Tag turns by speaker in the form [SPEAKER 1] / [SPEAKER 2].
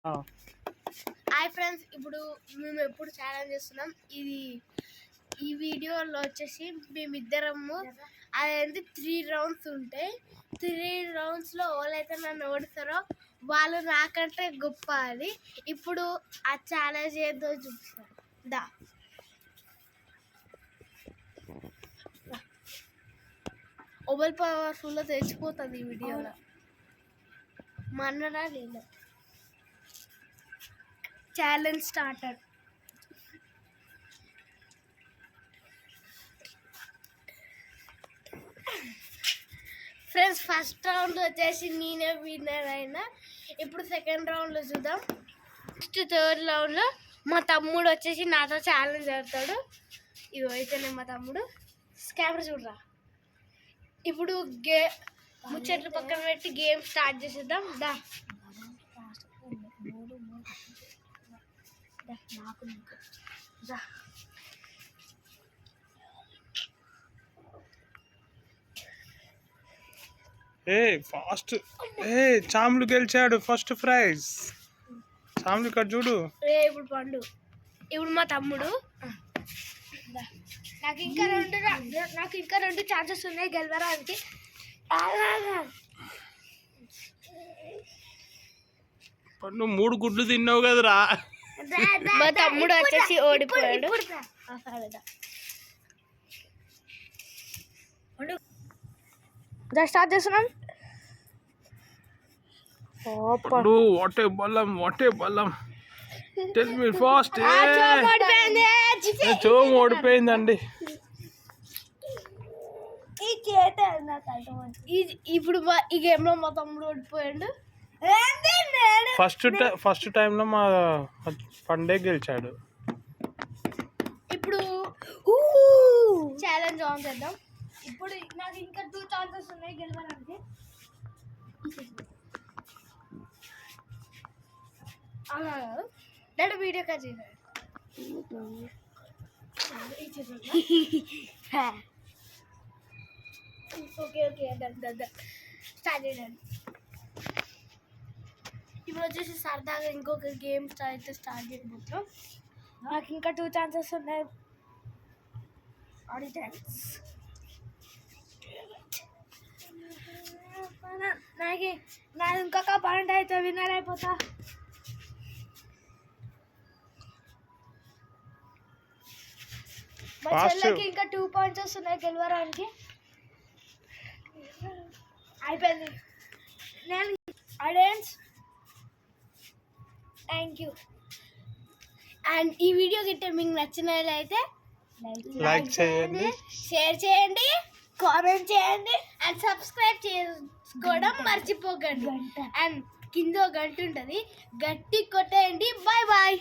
[SPEAKER 1] Hi friends, ఇప్పుడు మేము ఎప్పుడు ఛాలెంజ్ చేస్తున్నాం. ఈ వీడియోలో వచ్చేసి మేమిద్దరము అదేంటి 3 రౌండ్స్ ఉంటాయి. 3 రౌండ్స్లో ఎవరైతే నన్ను ఓడిస్తారో వాళ్ళు నాకంటే గొప్ప. అది ఇప్పుడు ఆ ఛాలెంజ్ ఏదో చూపిస్తారు. దా ఓవల్ పవర్ఫుల్లో తెచ్చిపోతుంది ఈ వీడియోలో. మన్నరా లేదు. Challenge starter. Friends, first round వచ్చేసి నేనే విన్నర్ అయినా. ఇప్పుడు సెకండ్ రౌండ్లో చూద్దాం. నెక్స్ట్ థర్డ్ రౌండ్లో మా తమ్ముడు వచ్చేసి నాతో ఛాలెంజ్ ఆడతాడు. ఇగో అయితేనే మా తమ్ముడు. కెమెరా చూడరా. ఇప్పుడు ముచ్చట్లు పక్కన పెట్టి గేమ్ స్టార్ట్ చేసేద్దాం. దా
[SPEAKER 2] ఫాస్ట్ చాములు గెలిచాడు. ఫస్ట్ ప్రైజ్ చాములు ఇక్కడ చూడు.
[SPEAKER 1] ఇప్పుడు పండు. ఇప్పుడు మా తమ్ముడు. నాకు ఇంకా రెండు ఛాన్సెస్ ఉన్నాయి గెలవడానికి.
[SPEAKER 2] పండు 3 గుడ్లు తిన్నావు కదరా.
[SPEAKER 1] మా తమ్ముడు వచ్చేసి ఓడిపోయాడు. స్టార్ట్ చేస్తున్నాం.
[SPEAKER 2] వాటే బలం టెల్ మీ ఫాస్ట్. చోము ఓడిపోయిందండి.
[SPEAKER 1] ఇప్పుడు ఈ గేమ్ లో మా తమ్ముడు ఓడిపోయాడు.
[SPEAKER 2] ఫస్ట్ టైంలో మా పండే గెలిచాడు.
[SPEAKER 1] ఇప్పుడు ఛాలెంజ్ ఆన్ చేద్దాం. ఇప్పుడు నాకు ఇంకా 2 ఛాన్సెస్ ఉన్నాయి గెలవడానికి. అలా నేను వీడియో కాల్ చేశాను. ఓకే స్టార్ట్ చేయండి. ఇప్పుడు వచ్చేసి సరదాగా ఇంకొక గేమ్ అయితే స్టార్ట్ చేయబోతున్నాం. నాకు ఇంకా 2 ఛాన్సెస్ ఉన్నాయి. నాకు ఇంకొక పాయింట్ అయితే విన్నర్ అయిపోతా. మా చెల్లెకి ఇంకా 2 పాయింట్స్ వస్తున్నాయి గెలవడానికి. అయిపోయింది. నేను ఆడియన్స్ థ్యాంక్ యూ. అండ్ ఈ వీడియో గిట్ట మీకు నచ్చినట్లయితే
[SPEAKER 2] లైక్ చేయండి,
[SPEAKER 1] షేర్ చేయండి, కామెంట్ చేయండి అండ్ సబ్స్క్రైబ్ చేసుకోవడం మర్చిపోకండి. అండ్ కింద గంట ఉంటుంది, గట్టి కొట్టేయండి. Bye bye.